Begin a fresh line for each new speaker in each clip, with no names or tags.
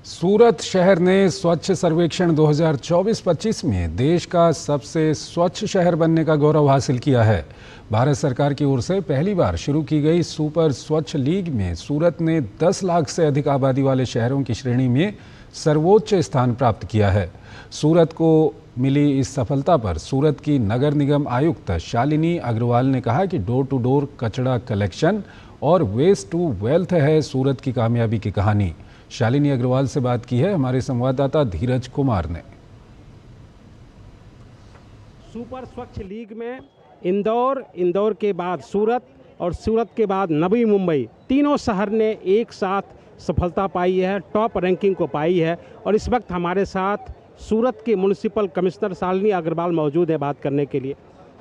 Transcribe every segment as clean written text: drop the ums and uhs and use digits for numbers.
सूरत शहर ने स्वच्छ सर्वेक्षण 2024-25 में देश का सबसे स्वच्छ शहर बनने का गौरव हासिल किया है। भारत सरकार की ओर से पहली बार शुरू की गई सुपर स्वच्छ लीग में सूरत ने 10 लाख से अधिक आबादी वाले शहरों की श्रेणी में सर्वोच्च स्थान प्राप्त किया है। सूरत को मिली इस सफलता पर सूरत की नगर निगम आयुक्त शालिनी अग्रवाल ने कहा कि डोर टू डोर कचरा कलेक्शन और वेस्ट टू वेल्थ है सूरत की कामयाबी की कहानी। शालिनी अग्रवाल से बात की है हमारे संवाददाता धीरज कुमार ने।
सुपर स्वच्छ लीग में इंदौर के बाद सूरत और सूरत के बाद नवी मुंबई, तीनों शहर ने एक साथ सफलता पाई है, टॉप रैंकिंग को पाई है। और इस वक्त हमारे साथ सूरत के म्युनिसिपल कमिश्नर शालिनी अग्रवाल मौजूद है बात करने के लिए।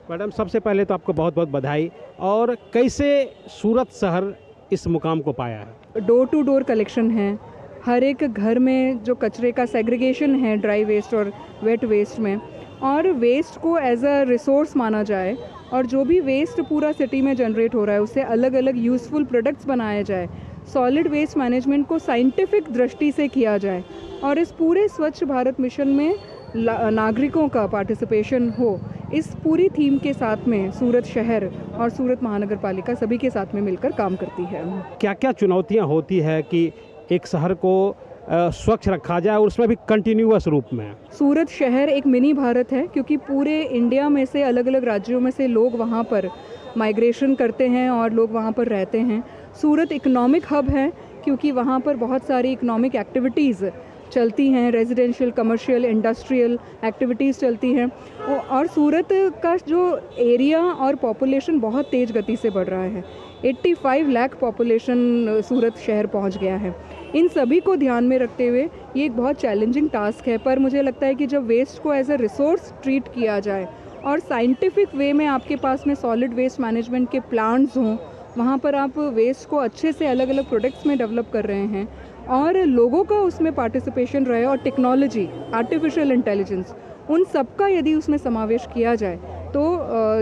मैडम, सबसे पहले तो आपको बहुत बहुत बधाई। और कैसे सूरत शहर इस मुकाम को पाया है?
डोर टू डोर कलेक्शन है, हर एक घर में जो कचरे का सेग्रीगेशन है ड्राई वेस्ट और वेट वेस्ट में, और वेस्ट को एज अ रिसोर्स माना जाए और जो भी वेस्ट पूरा सिटी में जनरेट हो रहा है उससे अलग अलग यूज़फुल प्रोडक्ट्स बनाए जाए। सॉलिड वेस्ट मैनेजमेंट को साइंटिफिक दृष्टि से किया जाए और इस पूरे स्वच्छ भारत मिशन में नागरिकों का पार्टिसिपेशन हो, इस पूरी थीम के साथ में सूरत शहर और सूरत महानगर पालिका सभी के साथ में मिलकर काम करती है।
क्या क्या चुनौतियां होती है कि एक शहर को स्वच्छ रखा जाए और उसमें भी कंटिन्यूअस रूप में?
सूरत शहर एक मिनी भारत है, क्योंकि पूरे इंडिया में से अलग अलग राज्यों में से लोग वहाँ पर माइग्रेशन करते हैं और लोग वहाँ पर रहते हैं। सूरत इकोनॉमिक हब है क्योंकि वहाँ पर बहुत सारी इकोनॉमिक एक्टिविटीज़ चलती हैं, रेजिडेंशियल, कमर्शियल, इंडस्ट्रियल एक्टिविटीज़ चलती हैं। और सूरत का जो एरिया और पॉपुलेशन बहुत तेज़ गति से बढ़ रहा है। 85 लाख पॉपुलेशन सूरत शहर पहुंच गया है। इन सभी को ध्यान में रखते हुए ये एक बहुत चैलेंजिंग टास्क है, पर मुझे लगता है कि जब वेस्ट को एज अ रिसोर्स ट्रीट किया जाए और साइंटिफिक वे में आपके पास में सॉलिड वेस्ट मैनेजमेंट के प्लांट्स हों, वहाँ पर आप वेस्ट को अच्छे से अलग अलग प्रोडक्ट्स में डेवलप कर रहे हैं और लोगों का उसमें पार्टिसिपेशन रहे और टेक्नोलॉजी, आर्टिफिशियल इंटेलिजेंस, उन सब का यदि उसमें समावेश किया जाए तो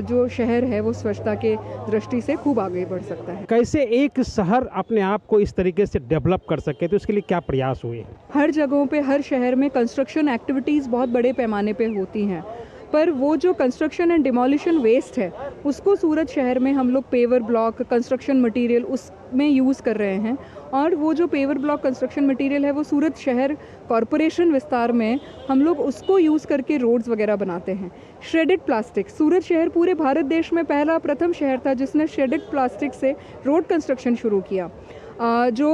जो शहर है वो स्वच्छता के दृष्टि से खूब आगे बढ़ सकता है।
कैसे एक शहर अपने आप को इस तरीके से डेवलप कर सके, तो इसके लिए क्या प्रयास हुए?
हर जगहों पे, हर शहर में कंस्ट्रक्शन एक्टिविटीज़ बहुत बड़े पैमाने पे होती हैं, पर वो जो कंस्ट्रक्शन एंड डिमोलिशन वेस्ट है उसको सूरत शहर में हम लोग पेवर ब्लॉक कंस्ट्रक्शन मटेरियल उसमें यूज़ कर रहे हैं। और वो जो पेवर ब्लॉक कंस्ट्रक्शन मटेरियल है वो सूरत शहर कॉरपोरेशन विस्तार में हम लोग उसको यूज़ करके रोड्स वगैरह बनाते हैं। श्रेडेड प्लास्टिक, सूरत शहर पूरे भारत देश में प्रथम शहर था जिसने श्रेडेड प्लास्टिक से रोड कंस्ट्रक्शन शुरू किया। जो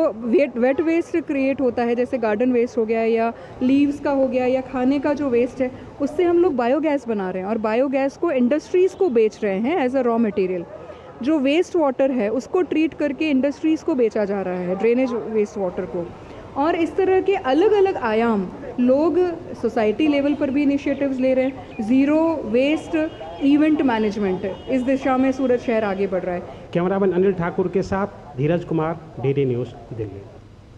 वेट वेस्ट क्रिएट होता है, जैसे गार्डन वेस्ट हो गया या लीव्स का हो गया या खाने का जो वेस्ट है, उससे हम लोग बायोगैस बना रहे हैं और बायोगैस को इंडस्ट्रीज़ को बेच रहे हैं एज अ रॉ मटेरियल। जो वेस्ट वाटर है उसको ट्रीट करके इंडस्ट्रीज़ को बेचा जा रहा है, ड्रेनेज वेस्ट वाटर को। और इस तरह के अलग अलग आयाम लोग सोसाइटी लेवल पर भी इनिशिएटिव्स ले रहे हैं। ज़ीरो वेस्ट इवेंट मैनेजमेंट, इस दिशा में सूरत शहर आगे बढ़ रहा है।
कैमरामैन अनिल ठाकुर के साथ धीरज कुमार, DD न्यूज़, दिल्ली।